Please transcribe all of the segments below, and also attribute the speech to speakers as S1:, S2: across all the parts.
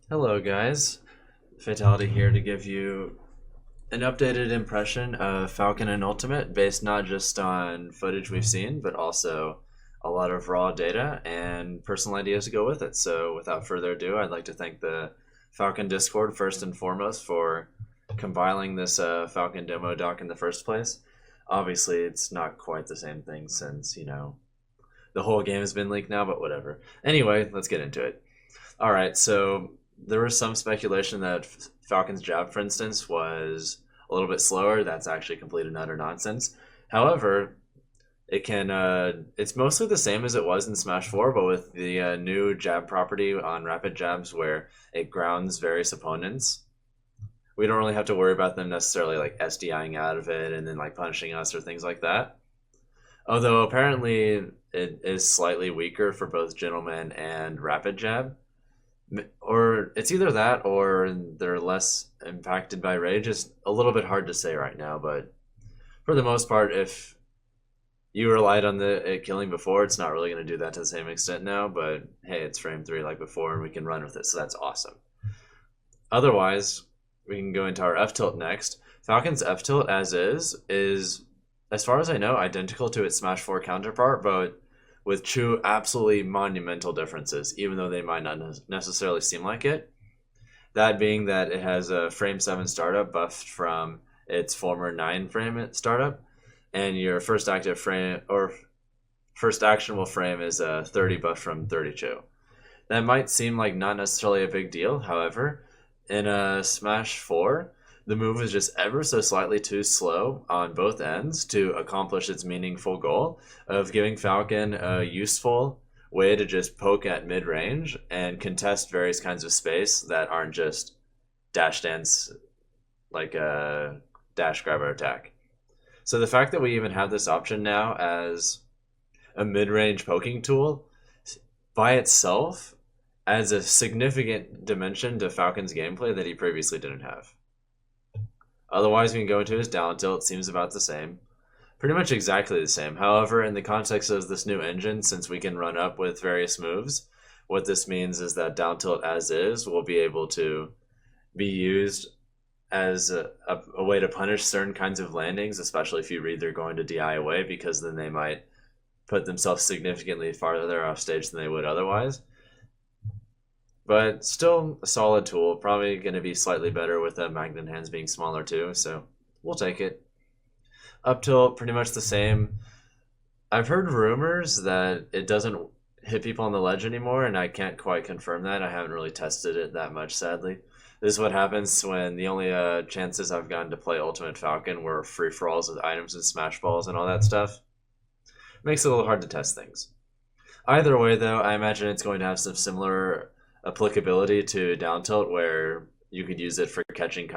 S1: Hello, guys. Fatality here to give you an updated impression of Falcon and Ultimate based not just on footage we've seen, but also a lot of raw data and personal ideas to go with it. So, without further ado, I'd like to thank the Falcon Discord first and foremost for compiling this Falcon demo doc in the first place. Obviously, it's not quite the same thing since, the whole game has been leaked now, but whatever. Anyway, let's get into it. All right, so there was some speculation that Falcon's jab, for instance, was a little bit slower. That's actually complete and utter nonsense. However, it's mostly the same as it was in Smash 4, but with the new jab property on rapid jabs where it grounds various opponents. We don't really have to worry about them necessarily like SDIing out of it and then like punishing us or things like that. Although apparently it is slightly weaker for both Gentleman and Rapid Jab. Or it's either that or they're less impacted by rage. It's a little bit hard to say right now, but for the most part, if you relied on it killing before, it's not really going to do that to the same extent now. But hey, it's frame 3 like before, and we can run with it, so that's awesome. Otherwise, we can go into our F tilt next. Falcon's F tilt, as is, as far as I know, identical to its Smash 4 counterpart, but with two absolutely monumental differences, even though they might not necessarily seem like it. That being that it has a frame 7 startup buffed from its former 9 frame startup, and your first active frame or first actionable frame is a 30 buff from 32. That might seem like not necessarily a big deal, however, in a Smash 4, the move is just ever so slightly too slow on both ends to accomplish its meaningful goal of giving Falcon a useful way to just poke at mid-range and contest various kinds of space that aren't just dash dance like a dash grabber attack. So the fact that we even have this option now as a mid-range poking tool by itself adds a significant dimension to Falcon's gameplay that he previously didn't have. Otherwise, we can go into his down tilt. Seems about the same. Pretty much exactly the same. However, in the context of this new engine, since we can run up with various moves, what this means is that down tilt as is will be able to be used as a way to punish certain kinds of landings, especially if you read they're going to DI away, because then they might put themselves significantly farther off stage than they would otherwise. But still a solid tool. Probably going to be slightly better with the magnet hands being smaller too, so we'll take it. Up tilt, pretty much the same. I've heard rumors that it doesn't hit people on the ledge anymore, and I can't quite confirm that. I haven't really tested it that much, sadly. This is what happens when the only chances I've gotten to play Ultimate Falcon were free-for-alls with items and smash balls and all that stuff. Makes it a little hard to test things. Either way, though, I imagine it's going to have some similar applicability to down tilt where you could use it for catching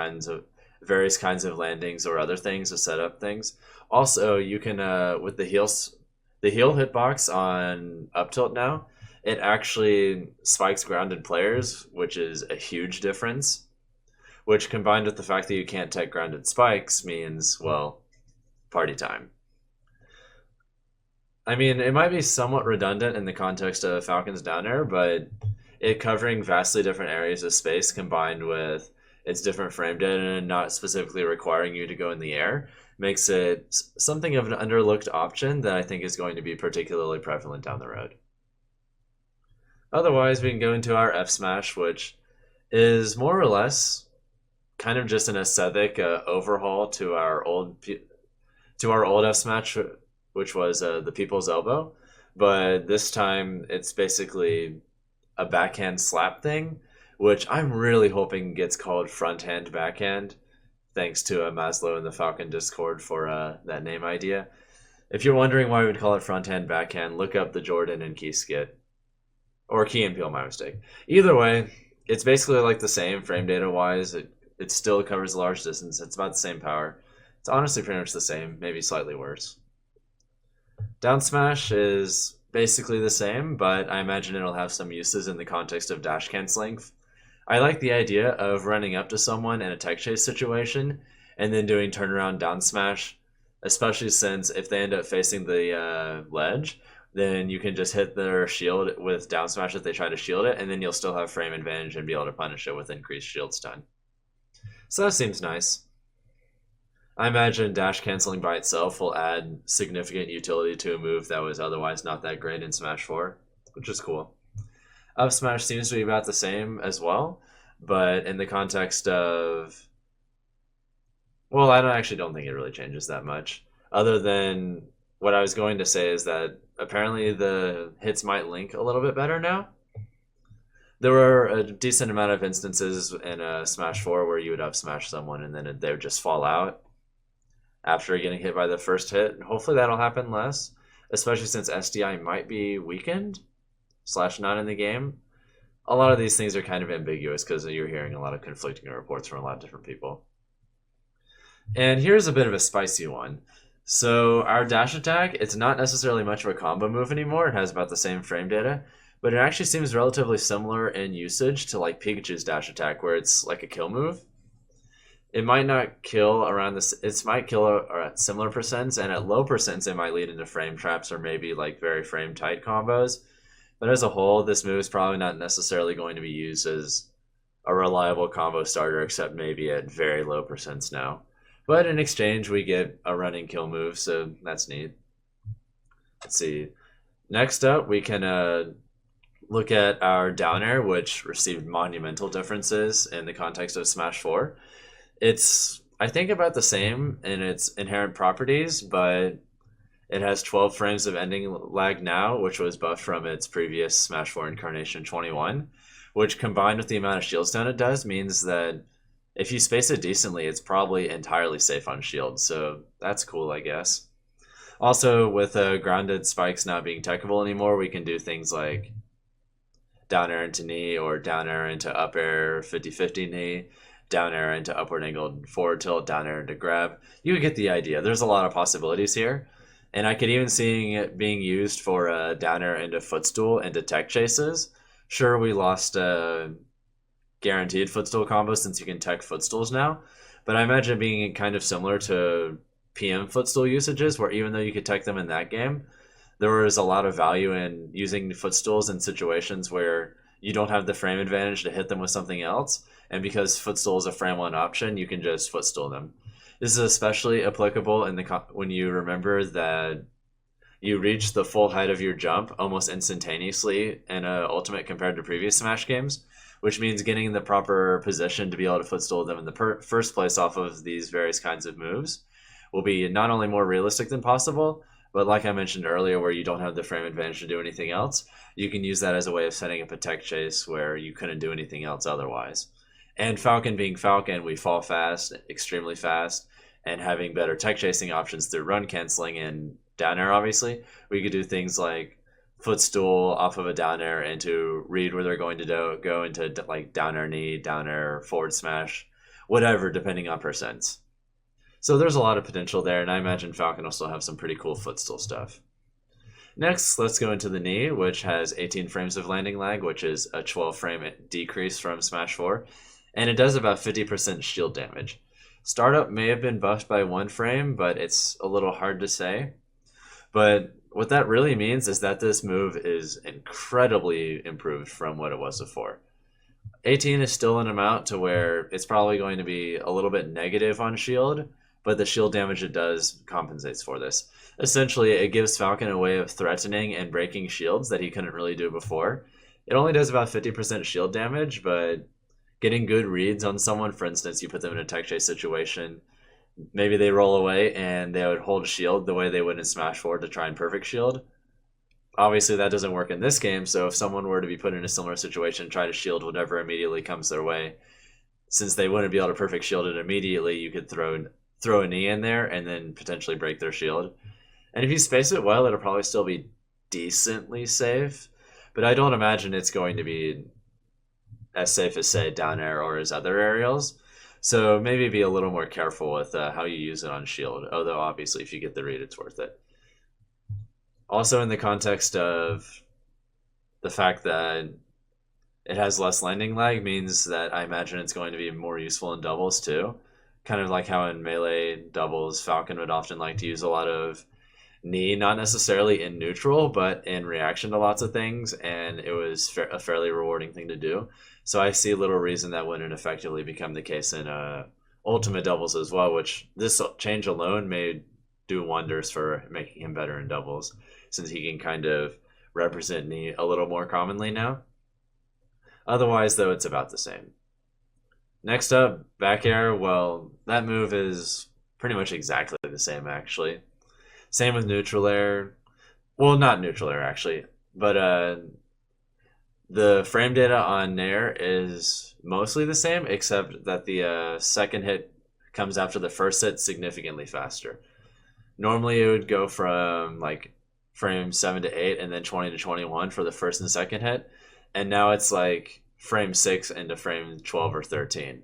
S1: various kinds of landings or other things to set up things. Also, you can with the heel hitbox on up tilt now, it actually spikes grounded players, which is a huge difference. Which combined with the fact that you can't tech grounded spikes means, well, party time. I mean, it might be somewhat redundant in the context of Falcon's down air, but it covering vastly different areas of space combined with its different frame data and not specifically requiring you to go in the air makes it something of an underlooked option that I think is going to be particularly prevalent down the road. Otherwise, we can go into our F Smash, which is more or less kind of just an aesthetic overhaul to our old F Smash, which was the People's Elbow. But this time, it's basically a backhand slap thing, which I'm really hoping gets called front hand backhand, thanks to Maslow in the Falcon Discord for that name idea. If you're wondering why we would call it front hand backhand, look up the Jordan and Key skit. Or Key and Peel, my mistake. Either way, it's basically like the same frame data wise. It still covers a large distance. It's about the same power. It's honestly pretty much the same, maybe slightly worse. Down smash is basically the same, but I imagine it'll have some uses in the context of dash canceling. I like the idea of running up to someone in a tech chase situation and then doing turnaround down smash, especially since if they end up facing the ledge, then you can just hit their shield with down smash if they try to shield it, and then you'll still have frame advantage and be able to punish it with increased shield stun. So that seems nice. I imagine dash canceling by itself will add significant utility to a move that was otherwise not that great in Smash 4, which is cool. Up smash seems to be about the same as well, but in the context of, well, I don't think it really changes that much. Other than what I was going to say is that apparently the hits might link a little bit better now. There were a decent amount of instances in Smash 4 where you would up smash someone and then they would just fall out after getting hit by the first hit. Hopefully that'll happen less, especially since SDI might be weakened / not in the game. A lot of these things are kind of ambiguous because you're hearing a lot of conflicting reports from a lot of different people. And here's a bit of a spicy one. So our dash attack, it's not necessarily much of a combo move anymore. It has about the same frame data, but it actually seems relatively similar in usage to like Pikachu's dash attack, where it's like a kill move. It might not kill around this. It might kill at similar percents, and at low percents, it might lead into frame traps or maybe like very frame tight combos. But as a whole, this move is probably not necessarily going to be used as a reliable combo starter, except maybe at very low percents now. But in exchange, we get a running kill move, so that's neat. Let's see. Next up, we can look at our down air, which received monumental differences in the context of Smash 4. It's, I think, about the same in its inherent properties, but it has 12 frames of ending lag now, which was buffed from its previous Smash 4 incarnation 21, which combined with the amount of shield stun it does means that if you space it decently, it's probably entirely safe on shield, so that's cool, I guess. Also, with grounded spikes not being techable anymore, we can do things like down air into knee or down air into up air 50-50 knee, down air into upward angled forward tilt, down air into grab. You get the idea. There's a lot of possibilities here. And I could even see it being used for down air into footstool into tech chases. Sure, we lost guaranteed footstool combos since you can tech footstools now, but I imagine being kind of similar to PM footstool usages, where even though you could tech them in that game, there was a lot of value in using footstools in situations where you don't have the frame advantage to hit them with something else, and because footstool is a frame one option, you can just footstool them. This is especially applicable in when you remember that you reach the full height of your jump almost instantaneously in Ultimate compared to previous Smash games, which means getting in the proper position to be able to footstool them in the first place off of these various kinds of moves will be not only more realistic than possible, but like I mentioned earlier, where you don't have the frame advantage to do anything else, you can use that as a way of setting up a tech chase where you couldn't do anything else otherwise. And Falcon being Falcon, we fall fast, extremely fast, and having better tech chasing options through run canceling and down air, obviously, we could do things like footstool off of a down air into read where they're going to go into like down air knee, down air forward smash, whatever, depending on percents. So there's a lot of potential there, and I imagine Falcon will still have some pretty cool footstool stuff. Next, let's go into the knee, which has 18 frames of landing lag, which is a 12 frame decrease from Smash 4, and it does about 50% shield damage. Startup may have been buffed by 1 frame, but it's a little hard to say. But what that really means is that this move is incredibly improved from what it was before. 18 is still an amount to where it's probably going to be a little bit negative on shield, but the shield damage it does compensates for this. Essentially, it gives Falcon a way of threatening and breaking shields that he couldn't really do before. It only does about 50% shield damage, but getting good reads on someone, for instance, you put them in a tech chase situation, maybe they roll away and they would hold shield the way they would in Smash 4 to try and perfect shield. Obviously, that doesn't work in this game, so if someone were to be put in a similar situation, try to shield whatever immediately comes their way, since they wouldn't be able to perfect shield it immediately, you could throw a knee in there and then potentially break their shield. And if you space it well, it'll probably still be decently safe, but I don't imagine it's going to be as safe as, say, down air or his other aerials. So maybe be a little more careful with how you use it on shield, although obviously if you get the read, it's worth it. Also in the context of the fact that it has less landing lag means that I imagine it's going to be more useful in doubles too. Kind of like how in melee doubles, Falcon would often like to use a lot of knee, not necessarily in neutral, but in reaction to lots of things, and it was a fairly rewarding thing to do. So I see little reason that wouldn't effectively become the case in ultimate doubles as well, which this change alone may do wonders for making him better in doubles, since he can kind of represent knee a little more commonly now. Otherwise, though, it's about the same. Next up, back air. Well, that move is pretty much exactly the same, actually. Same with neutral air. Well, not neutral air, actually. But the frame data on Nair is mostly the same, except that the second hit comes after the first hit significantly faster. Normally, it would go from like frame 7 to 8 and then 20 to 21 for the first and second hit. And now it's like frame 6 into frame 12 or 13.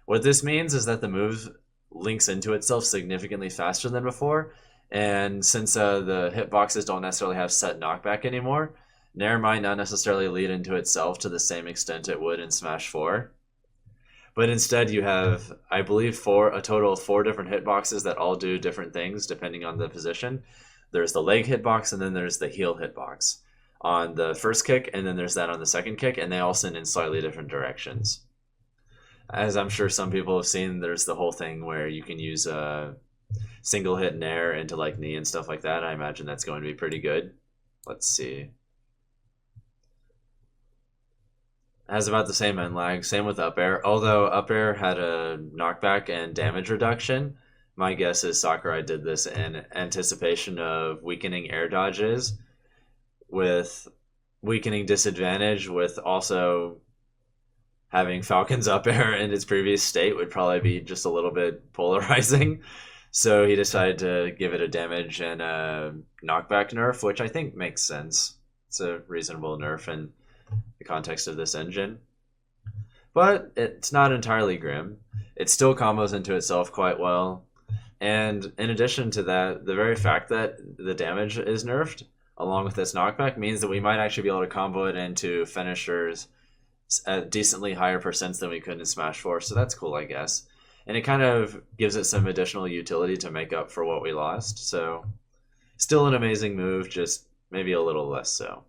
S1: What this means is that the move links into itself significantly faster than before. And since the hitboxes don't necessarily have set knockback anymore, Nair might not necessarily lead into itself to the same extent it would in Smash 4. But instead, you have, I believe, a total of 4 different hitboxes that all do different things depending on the position. There's the leg hitbox, and then there's the heel hitbox on the first kick, and then there's that on the second kick, and they all send in slightly different directions. As I'm sure some people have seen, there's the whole thing where you can use a single hit Nair into like knee and stuff like that. I imagine that's going to be pretty good. Let's see. Has about the same end lag, same with up air. Although up air had a knockback and damage reduction, my guess is Sakurai did this in anticipation of weakening air dodges with weakening disadvantage, with also having Falcon's up air in its previous state would probably be just a little bit polarizing. So he decided to give it a damage and a knockback nerf, which I think makes sense. It's a reasonable nerf in the context of this engine. But it's not entirely grim. It still combos into itself quite well. And in addition to that, the very fact that the damage is nerfed, along with its knockback, means that we might actually be able to combo it into finishers at decently higher percents than we could in Smash 4. So that's cool, I guess. And it kind of gives it some additional utility to make up for what we lost. So still an amazing move, just maybe a little less so.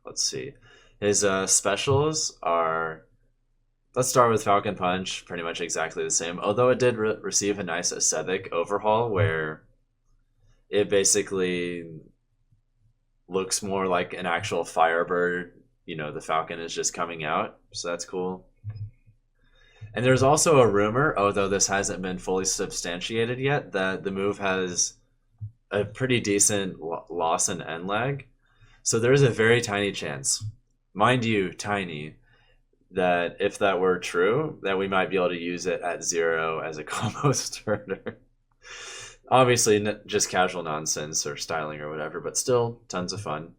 S1: Let's see. His specials are, let's start with Falcon Punch, pretty much exactly the same. Although it did receive a nice aesthetic overhaul where it basically looks more like an actual Firebird. You know, the Falcon is just coming out, so that's cool. And there's also a rumor, although this hasn't been fully substantiated yet, that the move has a pretty decent loss in end lag. So there's a very tiny chance, mind you, tiny, that if that were true, that we might be able to use it at 0 as a combo starter. Obviously, just casual nonsense or styling or whatever, but still tons of fun.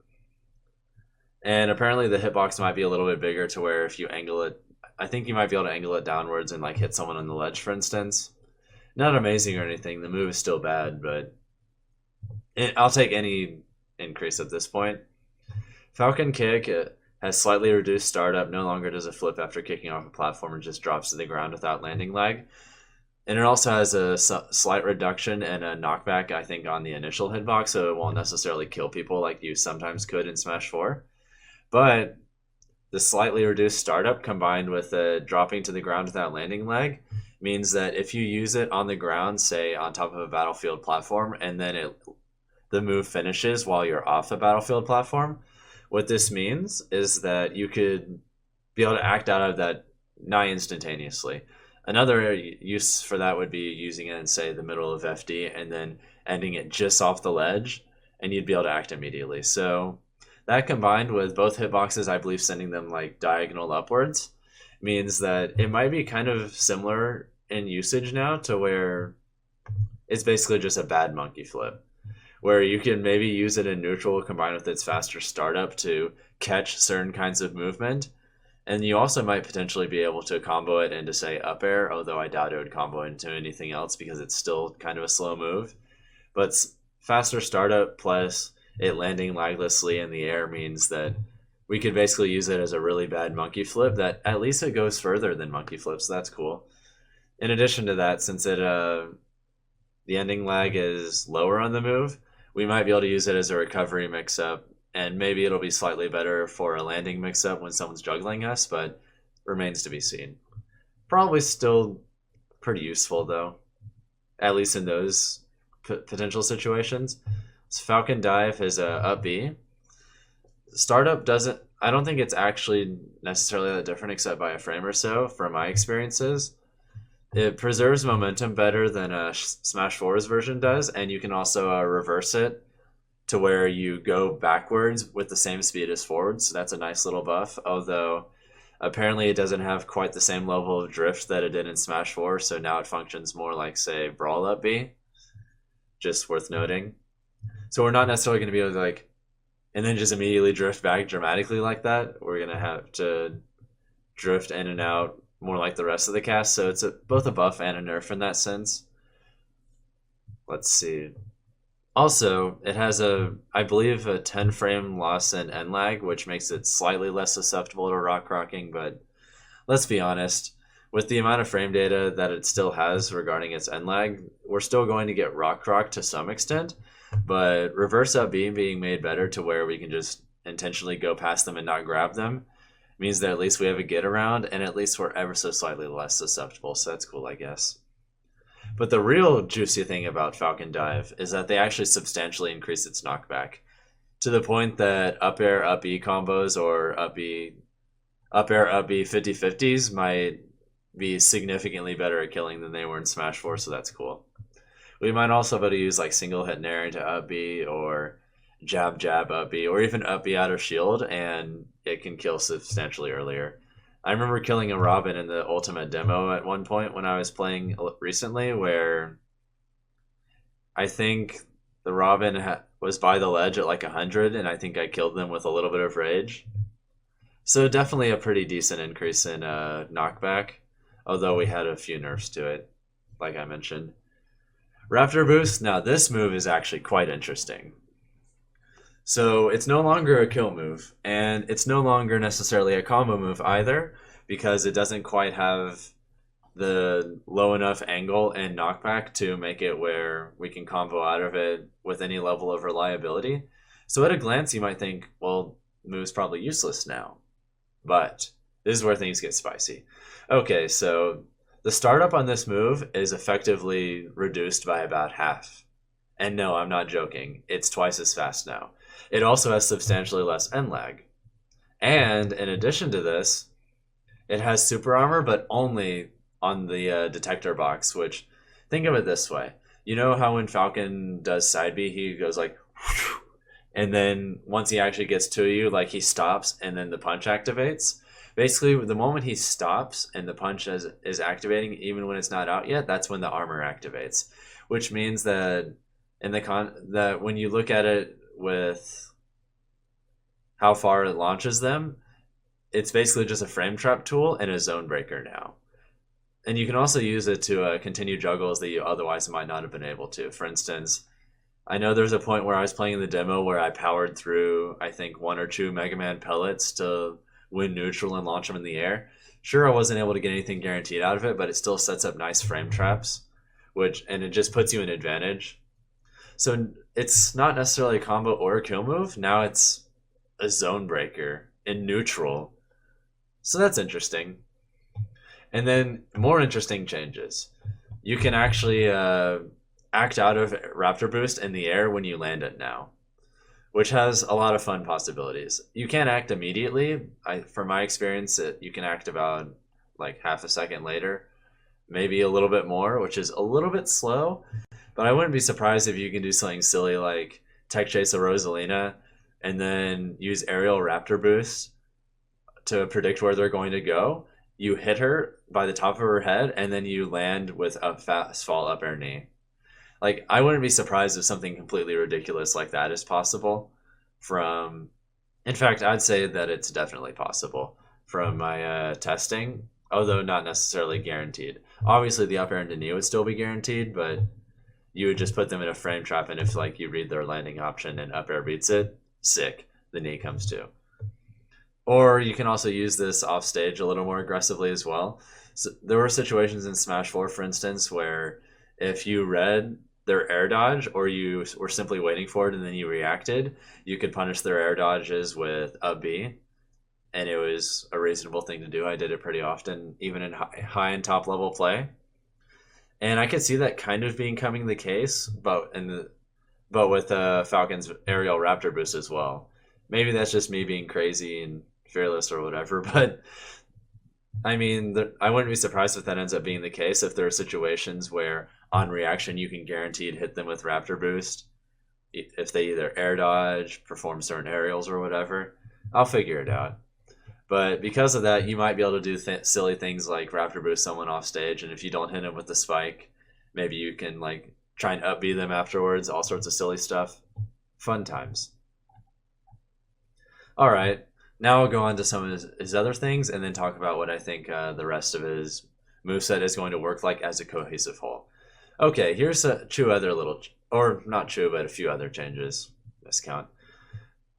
S1: And apparently the hitbox might be a little bit bigger to where if you angle it, I think you might be able to angle it downwards and like hit someone on the ledge, for instance. Not amazing or anything. The move is still bad, but I'll take any increase at this point. Falcon Kick has slightly reduced startup. No longer does it flip after kicking off a platform and just drops to the ground without landing lag. And it also has a slight reduction and a knockback, I think, on the initial hitbox, so it won't necessarily kill people like you sometimes could in Smash 4. But the slightly reduced startup combined with the dropping to the ground without landing lag means that if you use it on the ground, say on top of a battlefield platform, and then the move finishes while you're off the battlefield platform, what this means is that you could be able to act out of that nigh instantaneously. Another use for that would be using it in, say, the middle of FD and then ending it just off the ledge, and you'd be able to act immediately. So that combined with both hitboxes, I believe, sending them like diagonal upwards, means that it might be kind of similar in usage now to where it's basically just a bad monkey flip, where you can maybe use it in neutral combined with its faster startup to catch certain kinds of movement. And you also might potentially be able to combo it into, say, up air, although I doubt it would combo into anything else because it's still kind of a slow move. But faster startup plus it landing laglessly in the air means that we could basically use it as a really bad monkey flip that at least it goes further than monkey flips, so that's cool. In addition to that, since the ending lag is lower on the move, we might be able to use it as a recovery mix-up, and maybe it'll be slightly better for a landing mix-up when someone's juggling us, but remains to be seen. Probably still pretty useful, though, at least in those potential situations. So Falcon Dive is a up B. Startup doesn't. I don't think it's actually necessarily that different, except by a frame or so, from my experiences. It preserves momentum better than Smash 4's version does, and you can also reverse it to where you go backwards with the same speed as forwards. So that's a nice little buff, although apparently it doesn't have quite the same level of drift that it did in Smash 4, so now it functions more like, say, Brawl Up B. Just worth noting. So we're not necessarily going to be able to, like, and then just immediately drift back dramatically like that. We're going to have to drift in and out more like the rest of the cast, so it's both a buff and a nerf in that sense. Let's see. Also, it has I believe, a 10 frame loss in end lag, which makes it slightly less susceptible to rock rocking, but let's be honest, with the amount of frame data that it still has regarding its end lag, we're still going to get rock rocked to some extent, but reverse up beam being made better to where we can just intentionally go past them and not grab them means that at least we have a get around, and at least we're ever so slightly less susceptible, so that's cool, I guess. But the real juicy thing about Falcon Dive is that they actually substantially increase its knockback, to the point that up air, up E combos or up air, up E 50-50s might be significantly better at killing than they were in Smash 4, so that's cool. We might also be able to use like single hit nair to up B, or jab up B, or even up B out of shield, and it can kill substantially earlier. I remember killing a Robin in the Ultimate demo at one point when I was playing recently, where I think the Robin was by the ledge at like 100, and I think I killed them with a little bit of rage. So definitely a pretty decent increase in knockback, although we had a few nerfs to it, like I mentioned. Raptor Boost, now this move is actually quite interesting. So it's no longer a kill move, and it's no longer necessarily a combo move either, because it doesn't quite have the low enough angle and knockback to make it where we can combo out of it with any level of reliability. So at a glance, you might think, well, the move's probably useless now. But this is where things get spicy. Okay, so the startup on this move is effectively reduced by about half. And no, I'm not joking. It's twice as fast now. It also has substantially less end lag. And in addition to this, it has super armor, but only on the detector box, which, think of it this way. You know how when Falcon does side B, he goes like, and then once he actually gets to you, like he stops and then the punch activates? Basically, the moment he stops and the punch is activating, even when it's not out yet, that's when the armor activates. Which means that that when you look at it with how far it launches them, it's basically just a frame trap tool and a zone breaker now. And you can also use it to continue juggles that you otherwise might not have been able to. For instance, I know there's a point where I was playing in the demo where I powered through, I think, 1 or 2 Mega Man pellets to win neutral and launch them in the air. Sure, I wasn't able to get anything guaranteed out of it, but it still sets up nice frame traps, and it just puts you in advantage. So it's not necessarily a combo or a kill move. Now it's a zone breaker in neutral. So that's interesting. And then more interesting changes. You can actually act out of Raptor Boost in the air when you land it now, which has a lot of fun possibilities. You can't act immediately. From my experience, you can act about like half a second later, maybe a little bit more, which is a little bit slow. But I wouldn't be surprised if you can do something silly like Tech Chase a Rosalina and then use Aerial Raptor Boost to predict where they're going to go. You hit her by the top of her head, and then you land with a fast fall up air knee. Like, I wouldn't be surprised if something completely ridiculous like that is possible in fact, I'd say that it's definitely possible from my testing, although not necessarily guaranteed. Obviously, the up air into knee would still be guaranteed, but you would just put them in a frame trap, and if like you read their landing option and up air beats it, sick, the knee comes too. Or you can also use this off stage a little more aggressively as well. So there were situations in Smash 4, for instance, where if you read their air dodge, or you were simply waiting for it and then you reacted, you could punish their air dodges with up B, and it was a reasonable thing to do. I did it pretty often, even in high and top level play, and I could see that kind of becoming the case, but with Falcon's aerial Raptor boost as well. Maybe that's just me being crazy and fearless or whatever, but I mean, I wouldn't be surprised if that ends up being the case if there are situations where on reaction you can guaranteed hit them with Raptor boost if they either air dodge, perform certain aerials or whatever. I'll figure it out. But because of that, you might be able to do silly things like Raptor boost someone off stage, and if you don't hit them with the spike, maybe you can like try and up B them afterwards. All sorts of silly stuff. Fun times. All right. Now I'll go on to some of his other things and then talk about what I think the rest of his moveset is going to work like as a cohesive whole. Okay, here's two other little, or not two, but a few other changes. Let's count.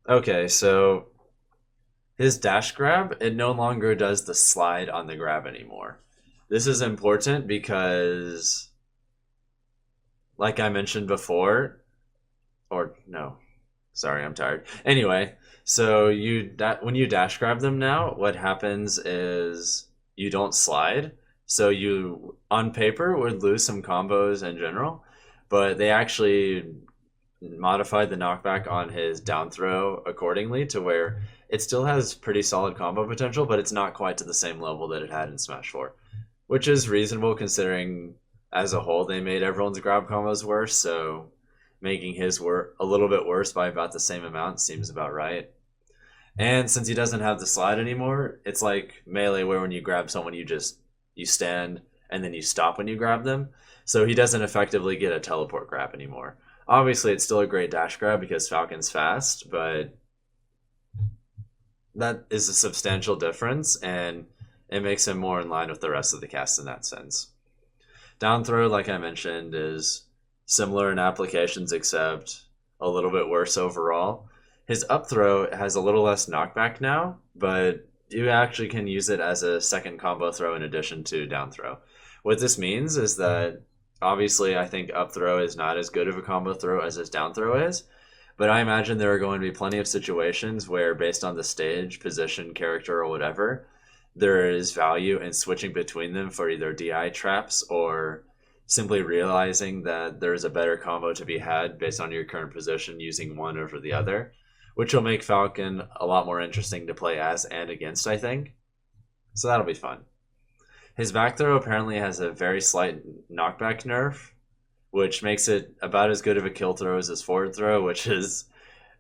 S1: Okay, so his dash grab, it no longer does the slide on the grab anymore. This is important because, like I mentioned before, or no, sorry, I'm tired. Anyway, so when you dash grab them now, what happens is you don't slide. So you, on paper, would lose some combos in general, but they actually modified the knockback on his down throw accordingly to where it still has pretty solid combo potential, but it's not quite to the same level that it had in Smash 4, which is reasonable considering as a whole they made everyone's grab combos worse, so making his a little bit worse by about the same amount seems about right. And since he doesn't have the slide anymore, it's like Melee where when you grab someone you stand and then you stop when you grab them. So he doesn't effectively get a teleport grab anymore. Obviously, it's still a great dash grab because Falcon's fast, but that is a substantial difference, and it makes him more in line with the rest of the cast in that sense. Down throw, like I mentioned, is similar in applications except a little bit worse overall. His up throw has a little less knockback now, but you actually can use it as a second combo throw in addition to down throw. What this means is that obviously I think up throw is not as good of a combo throw as his down throw is, but I imagine there are going to be plenty of situations where based on the stage, position, character, or whatever, there is value in switching between them for either DI traps or simply realizing that there's a better combo to be had based on your current position using one over the other, which will make Falcon a lot more interesting to play as and against, I think. So that'll be fun. His back throw apparently has a very slight knockback nerf, which makes it about as good of a kill throw as his forward throw, which is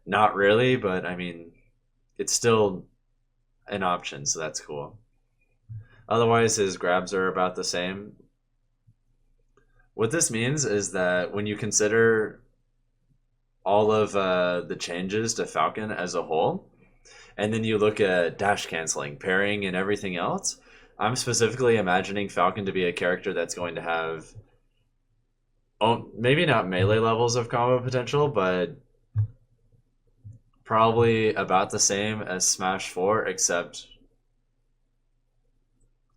S1: not really, but I mean, it's still an option, so that's cool. Otherwise, his grabs are about the same. What this means is that when you consider all of the changes to Falcon as a whole, and then you look at dash canceling, parrying, and everything else, I'm specifically imagining Falcon to be a character that's going to have maybe not melee levels of combo potential, but probably about the same as Smash 4, except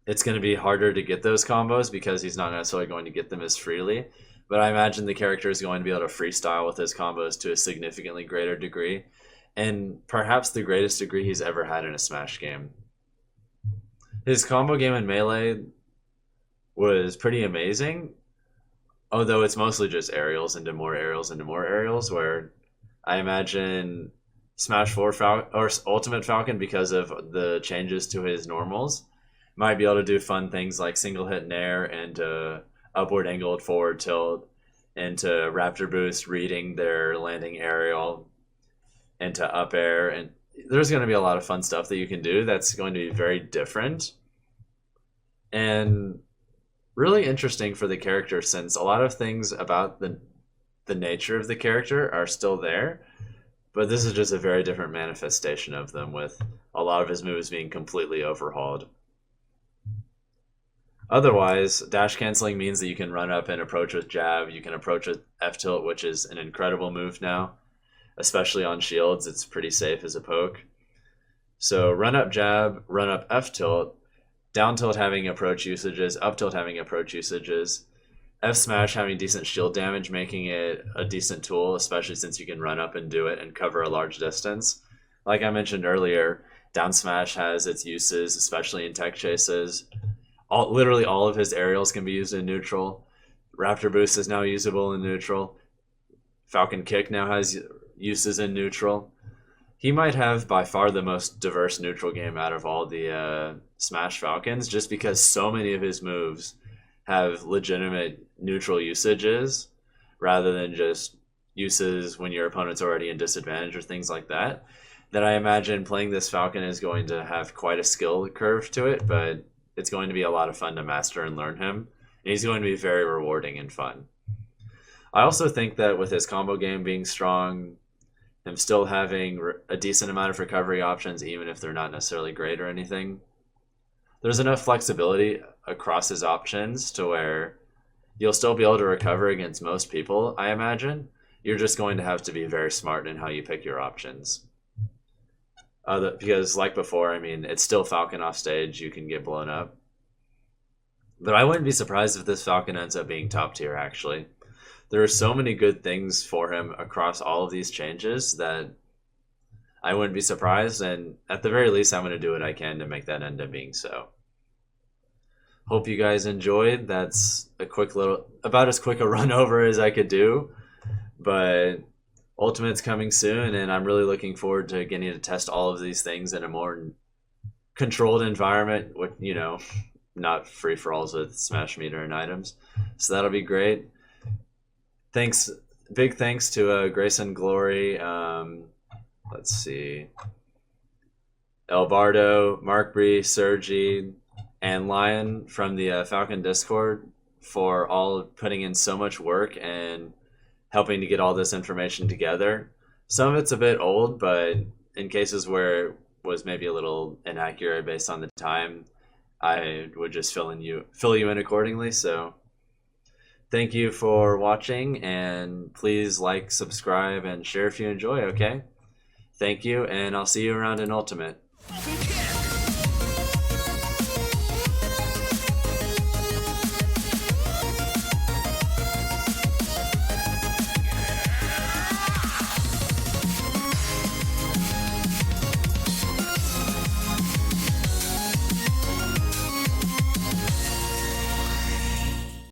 S1: it's going to be harder to get those combos because he's not necessarily going to get them as freely. But I imagine the character is going to be able to freestyle with his combos to a significantly greater degree, and perhaps the greatest degree he's ever had in a Smash game. His combo game in Melee was pretty amazing, although it's mostly just aerials into more aerials into more aerials, where I imagine Smash 4 or Ultimate Falcon, because of the changes to his normals, might be able to do fun things like single hit nair and upward angled forward tilt into Raptor boost, reading their landing aerial into up air, and there's going to be a lot of fun stuff that you can do that's going to be very different and really interesting for the character, since a lot of things about the nature of the character are still there, but this is just a very different manifestation of them, with a lot of his moves being completely overhauled. Otherwise, dash canceling means that you can run up and approach with jab, you can approach with F tilt, which is an incredible move now, especially on shields. It's pretty safe as a poke. So run up jab, run up F tilt, down tilt having approach usages, up tilt having approach usages, F Smash having decent shield damage, making it a decent tool, especially since you can run up and do it and cover a large distance. Like I mentioned earlier, down smash has its uses, especially in tech chases. Literally all of his aerials can be used in neutral. Raptor Boost is now usable in neutral. Falcon Kick now has uses in neutral. He might have by far the most diverse neutral game out of all the Smash Falcons, just because so many of his moves have legitimate neutral usages rather than just uses when your opponent's already in disadvantage or things like that. That I imagine playing this Falcon is going to have quite a skill curve to it, but it's going to be a lot of fun to master and learn him. And he's going to be very rewarding and fun. I also think that with his combo game being strong, him still having a decent amount of recovery options, even if they're not necessarily great or anything, there's enough flexibility across his options to where you'll still be able to recover against most people, I imagine. You're just going to have to be very smart in how you pick your options. Because like before, I mean, it's still Falcon off stage. You can get blown up. But I wouldn't be surprised if this Falcon ends up being top tier, actually. There are so many good things for him across all of these changes that I wouldn't be surprised. And at the very least, I'm going to do what I can to make that end up being so. Hope you guys enjoyed. That's a quick little, about as quick a run over as I could do. But Ultimate's coming soon, and I'm really looking forward to getting to test all of these things in a more controlled environment with, not free-for-alls with Smash Meter and items. So that'll be great. Thanks, big thanks to Grayson Glory, let's see, Elbardo, Mark Bree, Sergi, and Lion from the Falcon Discord for all putting in so much work and helping to get all this information together. Some of it's a bit old, but in cases where it was maybe a little inaccurate based on the time, I would just fill you in accordingly. So thank you for watching, and please like, subscribe, and share if you enjoy, okay? Thank you, and I'll see you around in Ultimate.